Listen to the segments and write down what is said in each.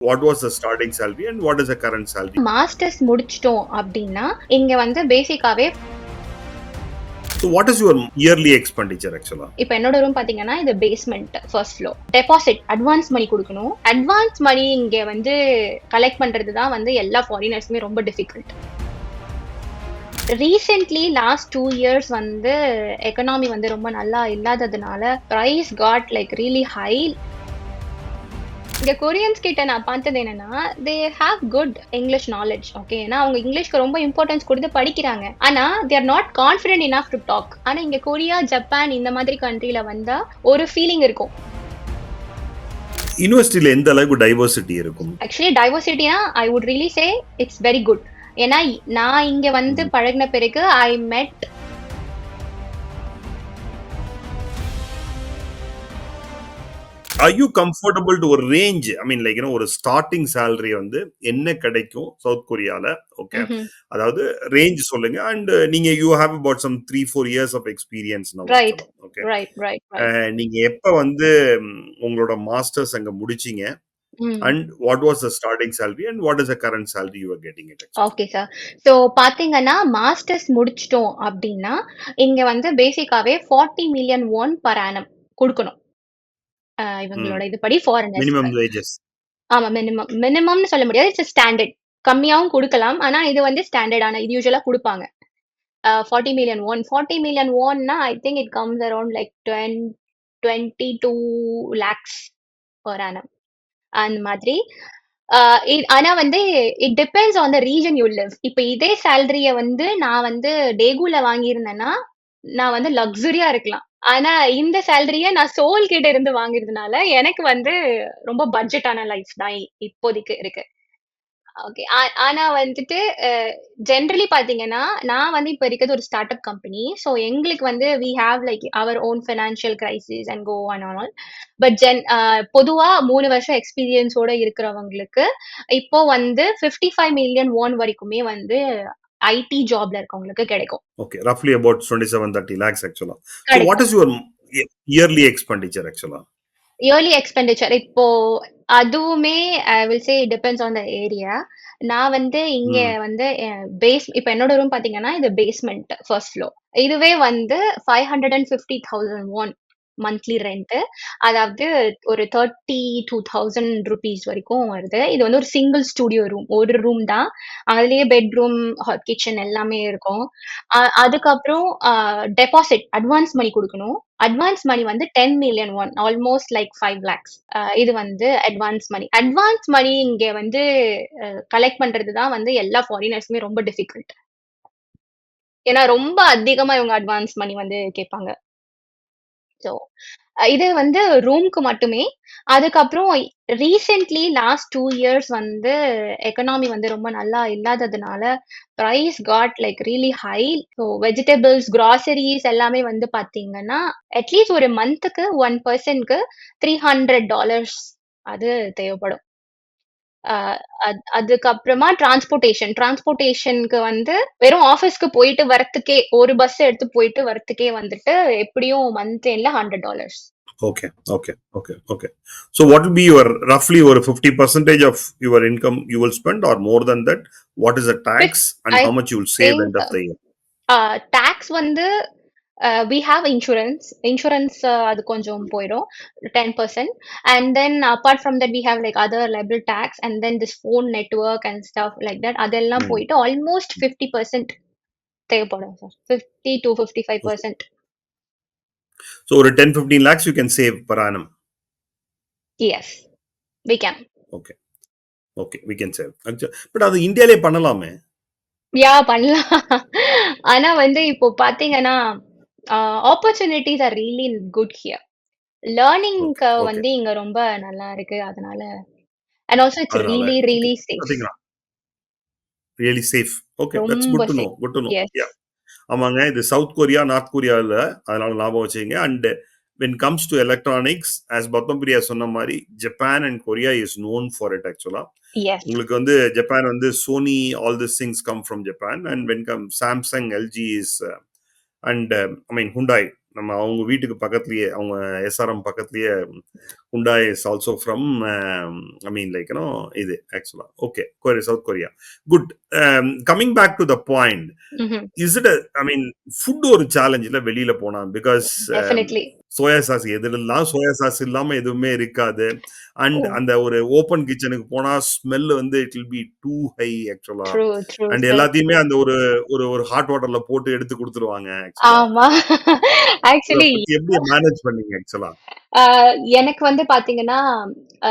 What was the starting salary and what is the current salary? Masters முடிச்சிட்டோம் அப்படின்னா இங்க வந்து பேசிக்காவே So what is your yearly expenditure actually? இப்ப என்னோட room பாத்தீங்கன்னா இது basement first floor. Deposit advance money கொடுக்கணும். அட்வான்ஸ் மணி இங்க வந்து கலெக்ட் பண்றது தான் வந்து எல்லா ஃபாரினர்ஸ்க்குமே ரொம்ப டிஃபிகல்ட். ரீசென்ட்லி லாஸ்ட் 2 இயர்ஸ் வந்து எக்கனாமி வந்து ரொம்ப நல்லா இல்லாததுனால price got like really high. இங்க கொரியன்ஸ் கிட்ட நான் பார்த்தது என்னன்னா they have good English knowledge. Okay, ஏன்னா அவங்க இங்கிலீஷ்க்கு ரொம்ப இம்பார்ட்டன்ஸ் கொடுத்து படிக்கிறாங்க. ஆனா they are not confident enough to talk. ஆனா இங்க கொரியா, ஜப்பான் இந்த மாதிரி கண்ட்ரில வந்தா ஒரு ஃபீலிங் இருக்கும். யூனிவர்சிட்டியில எந்த அளவுக்கு டைவர்சிட்டி இருக்கும்? ஆக்சுவலி டைவர்சிட்டினா I would really say it's very good. ஏன்னா நான் இங்க வந்து பழகின பிறகு ஐ மெட் Are you comfortable to a range? I mean, like, ஒரு starting salary வந்து என்ன கிடைக்கும் சவுத் கொரியால? ஓகே, அதாவது ரேஞ்ச் சொல்லுங்க. அண்ட் நீங்க you have about some 3-4 years of experience now. Right okay, right right நீங்க எப்ப வந்து உங்களோட மாஸ்டர்ஸ் அங்க முடிச்சீங்க? And what was the starting salary and what is the current salary you are getting it? Okay sir. So பாத்தீங்கன்னா masters முடிச்சிட்டோம் அப்படின்னா இங்க வந்து பேசிக்காவே 40 மில்லியன் won பர் ஆனம் கொடுக்கணும். இவங்களோட இதுபடி ஃபாரினர்ஸ். Minimum wages. ஆமா, மினிமம்னு சொல்ல முடியாது. It's standard. கம்மியாவும் கொடுக்கலாம். ஆனா இது வந்து ஸ்டாண்டர்டான இது யூசுவலா கொடுப்பாங்க. 40 மில்லியன் won. 40 மில்லியன் wonனா I think it comes around like 22 lakhs per annum அந்த மாதிரி. ஆனா வந்து it depends on the region you live. இப்ப இதே சேலரிய வந்து நான் வந்து டேகுல வாங்கியிருந்தேன்னா நான் வந்து லக்ஸுரியா இருக்கலாம். ஆனா இந்த சேலரிய நான் சோல் கிட்ட இருந்து வாங்குறதுனால எனக்கு வந்து ரொம்ப பட்ஜெட்டான லைஃப் தான் இப்போதைக்கு இருக்கு. ஓகே. ஆனா வந்துட்டு ஜெனரலி பாத்தீங்கன்னா நான் வந்து இப்ப இருக்கிறது ஒரு ஸ்டார்ட் அப் கம்பெனி. ஸோ எங்களுக்கு வந்து we have like our own financial crisis and go and all. But பொதுவா 3 வருஷம் எக்ஸ்பீரியன்ஸோட இருக்கிறவங்களுக்கு இப்போ வந்து 55 மில்லியன் won வரைக்குமே வந்து ஐடி ஜாப்ல இருக்கவங்களுக்கு கிடைக்கும். Okay, roughly about 27-30 lakhs actually. So கிடைக்கும். what is your yearly expenditure actually? Yearly expenditure இப்போ அதுவுமே I will say depends on the area. நான் வந்து இங்க வந்து இப்ப என்னோட ரூம் பாத்தீங்கன்னா இது பேஸ்மெண்ட் ஃபர்ஸ்ட் ஃப்ளோர். இதுவே வந்து 550,000 won மந்த்லி ரெண்ட். அதாவது ஒரு 32,000 rupees வரைக்கும் வருது. இது வந்து ஒரு சிங்கிள் ஸ்டுடியோ ரூம். ஒரு ரூம் தான். அதுலயே பெட்ரூம், கிச்சன் எல்லாமே இருக்கும். அதுக்கப்புறம் டெபாசிட் அட்வான்ஸ் மணி கொடுக்கணும். அட்வான்ஸ் மணி வந்து 10 million won, almost like 5 lakhs. இது வந்து அட்வான்ஸ் மணி. அட்வான்ஸ் மணி இங்க வந்து கலெக்ட் பண்றது தான் வந்து எல்லா ஃபாரினர்ஸ்க்குமே ரொம்ப டிஃபிகல்ட். ஏன்னா ரொம்ப அதிகமா இவங்க அட்வான்ஸ் மணி வந்து கேட்பாங்க. ஸோ இது வந்து ரூம்க்கு மட்டுமே. அதுக்கப்புறம் ரீசென்ட்லி லாஸ்ட் 2 இயர்ஸ் வந்து எக்கனாமி வந்து ரொம்ப நல்லா இல்லாததுனால price got like really high. So vegetables, groceries எல்லாமே வந்து பாத்தீங்கன்னா அட்லீஸ்ட் ஒரு மந்த்துக்கு 1 பர்சனுக்கு $300 அது தேவைப்படும். அதுக்கப்புறமா டிரான்ஸ்போர்ட்டேஷனுக்கு வந்து வெறும் ஆஃபீஸ்க்கு போயிட்டு வரத்துக்கே ஒரு பஸ் எடுத்து போயிட்டு வரத்துக்கே வந்துட்டு எப்படியும் மந்த் எண்ட்ல $100. Okay. So what will be your roughly or 50% of your income you will spend or more than that? What is the tax and how much you will save end of the year? Tax வந்து we have insurance அது கொஞ்சம் போயிடும் 10%. And then apart from that we have like other liability tax and then this phone network and stuff like that. அதெல்லாம் போயிட்டு almost 50% தேவைப்படும் sir. 50 to 55%. So ஒரு 10-15 lakhs you can save per annum. Yes, we can. Okay, we can save. But அது இந்தியாலே பண்ணலாமே. பண்ணலாம். ஆனா வந்து இப்போ பாத்தீங்கன்னா opportunities are really good here. லேர்னிங்க்கு வந்து இங்க ரொம்ப நல்லா இருக்கு. அதனால and also it's really safe. Really safe. Okay, that's good to know. Yes. Yeah. ஆமாங்க, இது சவுத் கொரியா, நார்த் கொரியாவில், அதனால ஞாபகம் வச்சுங்க. And when comes to electronics, as Padmapriya சொன்ன மாதிரி Japan and Korea is known for it actually. உங்களுக்கு வந்து ஜப்பான் வந்து Sony, all these things come from Japan. And when come Samsung, LG is and I mean Hyundai, நம்ம அவங்க வீட்டுக்கு பக்கத்திலேயே, அவங்க எஸ்ஆர்எம் பக்கத்திலேயே Hyundai is also from, I mean, like, இது ஆக்சுவலா. Okay, South Korea. Good. Coming back to the point. Hmm. Is it I mean, food ஒரு challenge இல்ல வெளியில போனா? Because definitely. சோயா சாஸ் எதுலாம் சோயா சாஸ் இல்லாம எதுவுமே இருக்காது. ஓ! அண்ட் அந்த ஒரு ஓப்பன் கிச்சனுக்கு போனா ஸ்மெல் வந்து it will be too high ஆக்சுவலா. True, true and sir. எல்லாத்தையுமே அந்த ஒரு ஒரு ஒரு ஹாட் வாட்டர்ல போட்டு எடுத்து குடுத்துருவாங்க ஆக்சுவலா. ஆமா. இத ஆக்சுவலி பத்தி எப்படி மேனேஜ் பண்ணீங்க ஆக்சுவலா? அ எனக்கு வந்து பாத்தீங்கன்னா, அ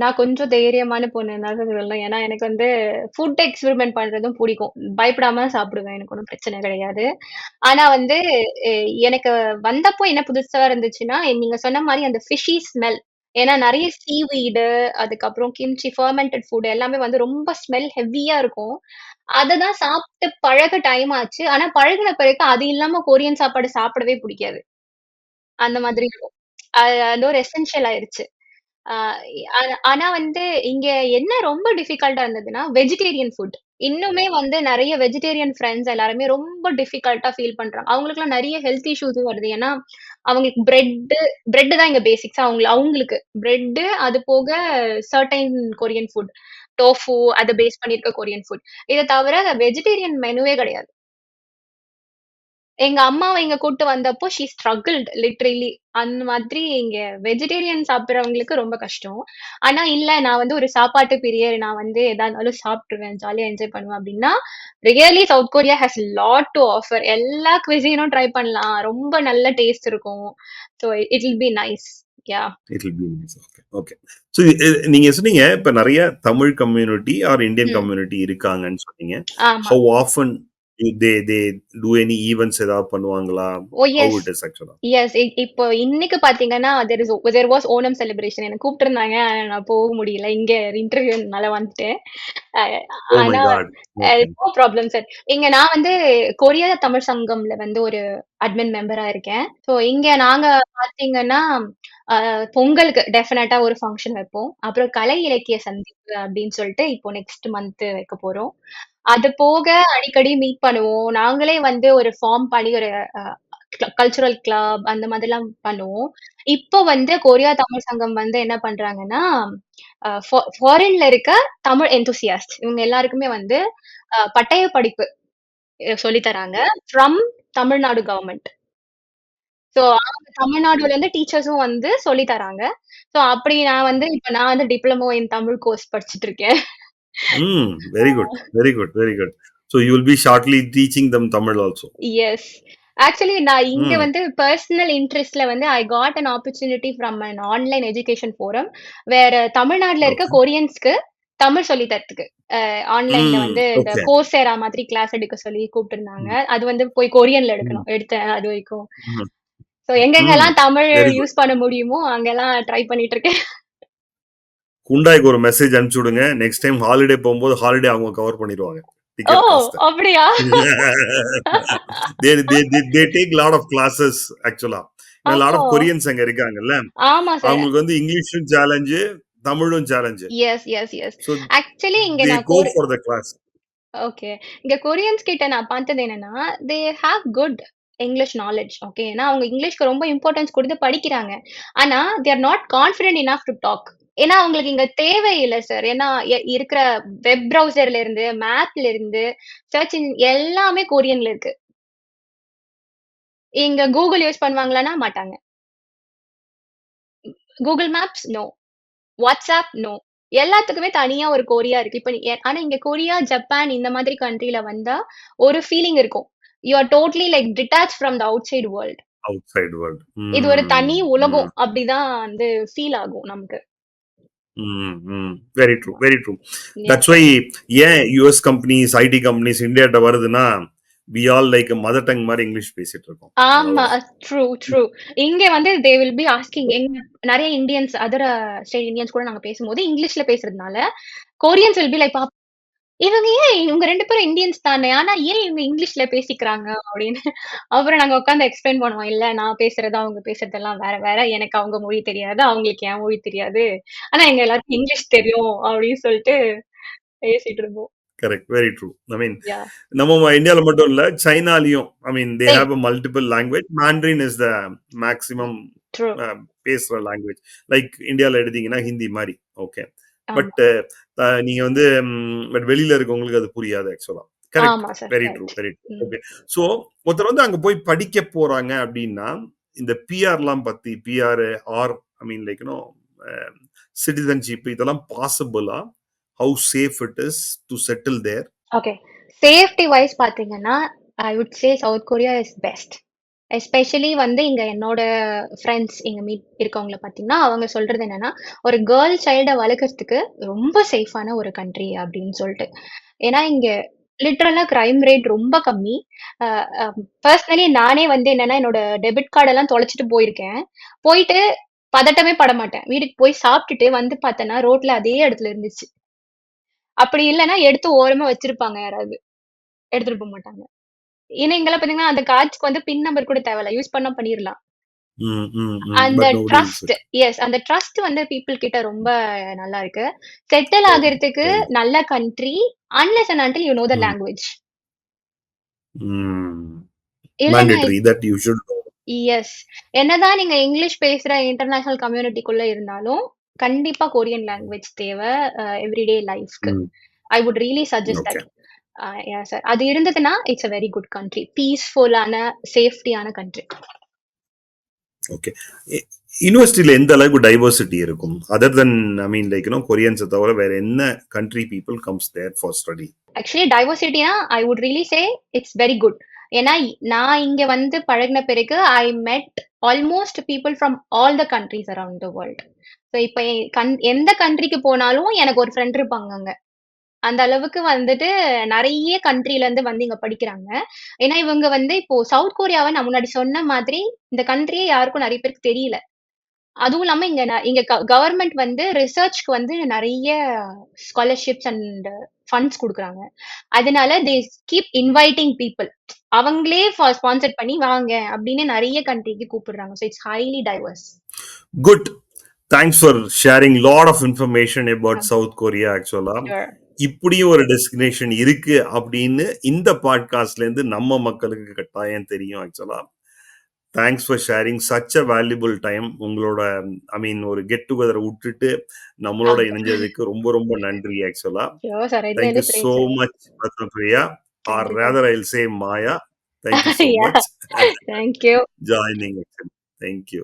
நான் கொஞ்சம் தைரியமான பொண்ணுன்னு தான் சொல்லலாம். ஏன்னா, எனக்கு வந்து ஃபுட் எக்ஸ்பெரிமென்ட் பண்றதும் புடிக்கும். பயப்படாம சாப்பிடுவேன். எனக்கு ஒண்ணும் பிரச்சனை கிடையாது. ஆனா வந்து எ எனக்கு வந்தப்போ என்ன புதுசா இருந்துச்சுன்னா, நீங்க சொன்ன மாரி அந்த ஃபிஷி ஸ்மெல். ஏன்னா நெறைய சீவீடு, அதுக்கப்புறம் கிம்ச்சி, ஃபெர்மென்டட் ஃபுட் எல்லாமே வந்து ரொம்ப ஸ்மெல் ஹெவியா இருக்கும். அத தான் சாப்ட்டு பழக டைம் ஆச்சு. ஆனா பழகுன பிறகு அது இல்லாம கொரியன் சாப்பாடு சாப்பிடவே புடிக்காது. அந்த மாதிரி இருக்கும். அது ஒரு எசென்ஷியல் ஆயிருச்சு. ஆ ஆனா வந்து இங்க என்ன ரொம்ப டிஃபிகல்ட்டா இருந்ததுன்னா, வெஜிடேரியன் ஃபுட். இன்னுமே வந்து நெறைய வெஜிடேரியன் ஃபிரெண்ட்ஸ் எல்லாருமே ரொம்ப டிஃபிகல்ட்டா ஃபீல் பண்றாங்க. அவங்களுக்குலாம் நெறைய ஹெல்த் இஷ்யூஸும் வருது. ஏன்னா, அவங்களுக்கு பிரெட் தான் இங்க பேசிக்ஸா அவங்களுக்கு. பிரெட் அது போக சர்டைன் கொரியன் ஃபுட். டோஃபு அத பேஸ் பண்ணியிருக்க கொரியன் ஃபுட். இத தவிர வெஜிடேரியன் மெனுவே கிடையாது. எங்க அம்மாவ இங்க கூட்டு வந்தப்போ ஷி ஸ்ட்ரகிள்ட் லிட்டரலி. அந்த மாதிரி இங்க வெஜிடேரியன் சாப்பிடுறவங்களுக்கு ரொம்ப கஷ்டம். ஆனா இல்ல நான் வந்து ஒரு சாப்பாட்டு பிரியர். நான் வந்து எதா இருந்தாலும் சாப்ட்டுருவேன். ஜாலியா என்ஜாய் பண்ணுவேன் அப்டின்னா, really South Korea has lot to offer. எல்லா குவிசீனும் ட்ரை பண்ணலாம். ரொம்ப நல்ல டேஸ்ட் இருக்கும். So it will be nice. Yeah! It will be nice. Okay, okay. So நீங்க சொன்னீங்க, இப்ப நெறைய Tamil community or Indian hmm. Community இருக்காங்கன்னு சொன்னீங்க. ஆமா. How often they they do any events ஏதாவது பண்ணுவாங்களா? Oh how yes. It is actually? Yes. இப்போ இன்னைக்கு பார்த்தீங்கன்னா, தேர் வாஸ் ஓணம் செலிப்ரேஷன். என்ன கூப்பிட்டுருந்தாங்க. ஆனா நான் போக முடியல. இங்க இன்டர்வியூனால வந்துட்டேன். அ ஓ மை ஆனா god! Okay. No problem sir. இங்க நான் வந்து கொரியா தமிழ் சங்கம்ல வந்து ஒரு அட்மின் மெம்பரா இருக்கேன். ஸோ இங்க நாங்க பார்த்தீங்கன்னா, பொங்கலுக்கு டெஃபினட்டா ஒரு ஃபங்ஷன் வைப்போம். அப்புறம் கலை இலக்கிய சந்திப்பு அப்படின்னு சொல்லிட்டு இப்போ நெக்ஸ்ட் மந்த் வைக்க போறோம். அது போக அடிக்கடி மீட் பண்ணுவோம். நாங்களே வந்து ஒரு ஃபார்ம் பண்ணி ஒரு அ கல்ச்சுரல் கிளப் அந்த மாதிரிலாம் பண்ணுவோம். இப்போ வந்து கொரியா தமிழ் சங்கம் வந்து என்ன பண்றாங்கன்னா, ஃபாரின்ல இருக்க தமிழ் எந்தூசியாஸ்ட் இவங்க எல்லாருக்குமே வந்து பட்டய படிப்பு சொல்லி தராங்க. From Tamil Nadu government. ஸோ அவங்க தமிழ்நாடுலருந்து டீச்சர்ஸும் வந்து சொல்லி தராங்க. ஸோ அப்படி நான் வந்து டிப்ளமோ இன் தமிழ் கோர்ஸ் படிச்சுட்டு இருக்கேன். ம். Very good, very good, very good. So you will be shortly teaching them Tamil also. Yes. Actually நான் இங்க ம். வந்து பெர்சனல் இன்ட்ரெஸ்ட்ல வந்து I got an opportunity from an online education forum. வேற தமிழ்நாட்டுல இருக்க ஓகே. கொரியன்ஸ்க்கு தமிழ் சொல்லி தரதுக்கு. ஆன்லைன்ல ம். வந்து இந்த ஓகே. கோர்சேரா மாதிரி கிளாஸ் எடுக்க சொல்லி கூப்பிட்டுருந்தாங்க. ம். அது வந்து போய் கொரியன்ல ம். எடுக்கணும். எடுத்தேன் அது வரைக்கும். ம். ஸோ ம். எங்கெங்கெல்லாம் தமிழ் வெரி குட். யூஸ் பண்ண முடியுமோ அங்கெல்லாம் ட்ரை பண்ணிட்டு இருக்கேன். ஹுண்டாய்க்கு ஒரு மெசேஜ் அனுப்பிச்சு விடுங்க. நெக்ஸ்ட் டைம் ஹாலிடே போம்போது ஹாலிடே அவங்க கவர் பண்ணிருவாங்க. ஓ! டிக்கெட் காஸ்ட்ட. அப்படியா? They take lot of classes actually. ஏன்னா லாட் ஓ! ஆஃப் கொரியன்ஸ் அங்க இருக்காங்கல்ல. ஆமா சார். அவங்களுக்கு வந்து இங்கிலீஷும் சேலஞ்சு, தமிழும் challenge. Yes, yes, yes. So actually இங்க தே நான் go for the class. Okay. இங்க கொரியன்ஸ் கிட்ட நான் பார்த்தது என்னன்னா, they have good English knowledge. Okay. ஏன்னா அவங்க இங்கிலீஷ்க்கு ரொம்ப இம்பார்ட்டன்ஸ் குடுத்து படிக்கிறாங்க. ஆனா, they are not confident enough to talk. ஏன்னா, அவங்களுக்கு இங்க தேவையில்ல சார். ஏன்னா, இருக்கிற வெப் ப்ரௌசர்ல இருந்து, மேப்ல இருந்து, சர்ச் எல்லாமே கொரியன்ல இருக்கு. இங்க Google யூஸ் பண்ணுவாங்களான்னா, மாட்டாங்க. Google maps no. WhatsApp no. எல்லாத்துக்குமே தனியா ஒரு கொரியா இருக்கு. இப்ப ஆனா இங்க கொரியா, ஜப்பான் இந்த மாதிரி கண்ட்ரில வந்தா ஒரு ஃபீலிங் இருக்கும். You are totally like detach from the outside world. Outside world. இது ஒரு ம். தனி ம். உலகம். அப்படிதான் வந்து ஃபீல் ஆகும் நமக்கு. ம். ம். Very true, very true. Yes that's why sir. ஏன் யுஎஸ் கம்பெனிஸ், ஐடி கம்பெனிஸ் இந்தியாட்ட வருதுன்னா, we all like mother tongue மாரி இங்கிலீஷ் பேசிட்டு இருக்கோம். அதனால ஆமா. தான். True, true. இங்க வந்து தே வில் பி ஆஸ்கிங் நெறைய இந்தியன்ஸ் ஸ்டேட் இந்தியன்ஸ் கூட நாங்க பேசும்போது இங்கிலீஷ்ல பேசுறதுனால, கொரியன்ஸ் வில் பி லைக் இவங்க ஏன் இவங்க 2 பேரும் இந்தியன்ஸ் தானே! ஆனா ஏன் இவங்க இங்கிலீஷ்ல பேசிக்கிறாங்க? அப்படின்னு. அப்புறம் நாங்க உட்கார்ந்து எக்ஸ்பிளைன் பண்ணுவோம். இல்ல நான் பேசுறது, அவங்க பேசுறதெல்லாம் வேற வேற. எனக்கு அவங்க மொழி தெரியாது. அவங்களுக்கு என் மொழி தெரியாது. ஆனா எங்க எல்லாருக்கும் இங்கிலீஷ் தெரியும் அப்படின்னு சொல்லிட்டு பேசிட்டு இருப்போம். Correct. Very true. I mean Yeah. நம்ம இந்தியால மட்டும் இல்ல, சைனாலயும் I mean they Same. Have a multiple language. Mandarin is the maximum True. பேசுற லாங்குவேஜ். லைக் இந்தியால எடுத்தீங்கன்னா ஹிந்தி மாரி. ஓகே. ஆமா. பட் நீங்க வந்து பட் வெளியில இருக்கவங்களுக்கு அது புரியாது ஆக்சுவலா. கரெக்ட். ஆமா sir. Very true, correct. Very true. ம். ஓகே. சோ ஒருத்தர் வந்து அங்க போய் படிக்க போறாங்க அப்டின்னா, இந்த பிஆர்லாம் பத்தி PR, or I mean like citizenship இதெல்லாம் பாசிபிளா? How safe it is to settle there? Okay. Safety wise பார்த்தீங்கன்னா, I would say South Korea is best. Especially வந்து இங்க என்னோட ஃப்ரெண்ட்ஸ் இங்க இருக்கவங்கள பார்த்தீங்கன்னா, அவங்க சொல்றது என்னன்னா, ஒரு கேர்ள் சைல்ட வளர்க்கறதுக்கு ரொம்ப சேஃபான ஒரு கண்ட்ரி அப்படின்னு சொல்லிட்டு. ஏன்னா இங்க லிட்டரலா கிரைம் ரேட் ரொம்ப கம்மி. அ அ பெர்சனலி நானே வந்து என்னன்னா, என்னோட டெபிட் கார்ட் எல்லாம் தொலைச்சுட்டு போயிருக்கேன். போயிட்டு பதட்டமே பட மாட்டேன். வீட்டுக்கு போய் சாப்பிட்டுட்டு வந்து பார்த்தேன்னா, ரோட்ல அதே இடத்துல இருந்துச்சு. அப்படி இல்லன்னா எடுத்து ஓரமா வச்சிருப்பாங்க யாராவது. எடுத்துட்டு போமாட்டாங்க. ஏன்னா இங்கலாம் பார்த்தீங்கன்னா, அந்த கார்ட்ஸ்க்கு வந்து பின் நம்பர் கூட தேவையில்ல. யூஸ் பண்ணா பண்ணிரலாம். ம், ம், ம். அந்த but nobody use trust it. அந்த ட்ரஸ்ட் வந்து பீப்பிள் கிட்ட ரொம்ப நல்லா இருக்கு. செட்டில் வெரி, ஆகுறதுக்கு வெரி. நல்ல country unless and until you know the hmm, language. ம். இல்லன்னா mandatory that you should know. Yes. என்னதான் நீங்க இங்கிலீஷ் பேசுற இன்டர்நேஷனல் கம்யூனிட்டிக்குள்ள இருந்தாலும், கண்டிப்பா கொரியன் லாங்குவேஜ் தேவ எவ்ரிடே லைஃப்க்கு. Hmm. I would really suggest okay, that. Yeah sir. அது இருந்ததுன்னா, it's a very good country. பீஸ்ஃபுல்லான, சேஃப்டியான கண்ட்ரி. ஓகே. எ யுனிவர்சிட்டில எந்த அளவுக்கு டைவர்சிட்டி இருக்கும்? அதர் தென் ஐ மீன் லைக் கொரியன்ஸ தவிர வேற என்ன country people comes there for study? Actually டைவர்சிட்டினா I would really say it's very good. ஏன்னா நான் இங்க வந்து பழகுன பிறகு I met almost people from all the countries around the world. So இப்போ எந்த கண்ட்ரிக்கு போனாலும் எனக்கு ஒரு ஃப்ரெண்ட் இருப்பாங்க அங்க. அந்த அளவுக்கு வந்துட்டு நெறைய கண்ட்ரில இருந்து வந்து இங்க படிக்கிறாங்க. ஏன்னா இவங்க வந்து இப்போ சவுத் கொரியாவ நான் முன்னாடி சொன்ன மாதிரி இந்த கண்ட்ரியே யாருக்கும் நெறைய பேருக்கு தெரியல. அதுவும் இல்லாம இங்க கவர்ன்மெண்ட் வந்து ரிசர்ச்க்கு வந்து நெறைய ஸ்காலர்ஷிப்ஸ் அண்ட் ஃபண்ட்ஸ் குடுக்குறாங்க. அதனால தே கீப் இன்வைட்டிங் பீப்பிள். அவங்களே ஸ்பான்சர் பண்ணி வாங்க அப்படின்னு நெறைய கண்ட்ரிக்கு கூப்பிடுறாங்க. So it's highly diverse. Good. Thanks for sharing lot of information about South Korea actually. Sure. இப்படியும் ஒரு டெஸ்டினேஷன் இருக்கு அப்படின்னு இந்த பாட்காஸ்ட்ல இருந்து நம்ம மக்களுக்கு கட்டாயம் தெரியும் ஆக்சுவலா. Thanks for sharing such a valuable time. உங்களோட ஐ மீன் ஒரு கெட் டுகெதர் விட்டுட்டு நம்மளோட இணைஞ்சதுக்கு ரொம்ப ரொம்ப நன்றி ஆக்சுவலா. Sure sir. இதுல தேங்க் யூ எது so பிரச்சனை இல்ல. much Ratnapriya, or thank you sir. rather I'll say Maya. Thank you so yeah. much thank you. joining. Thank you.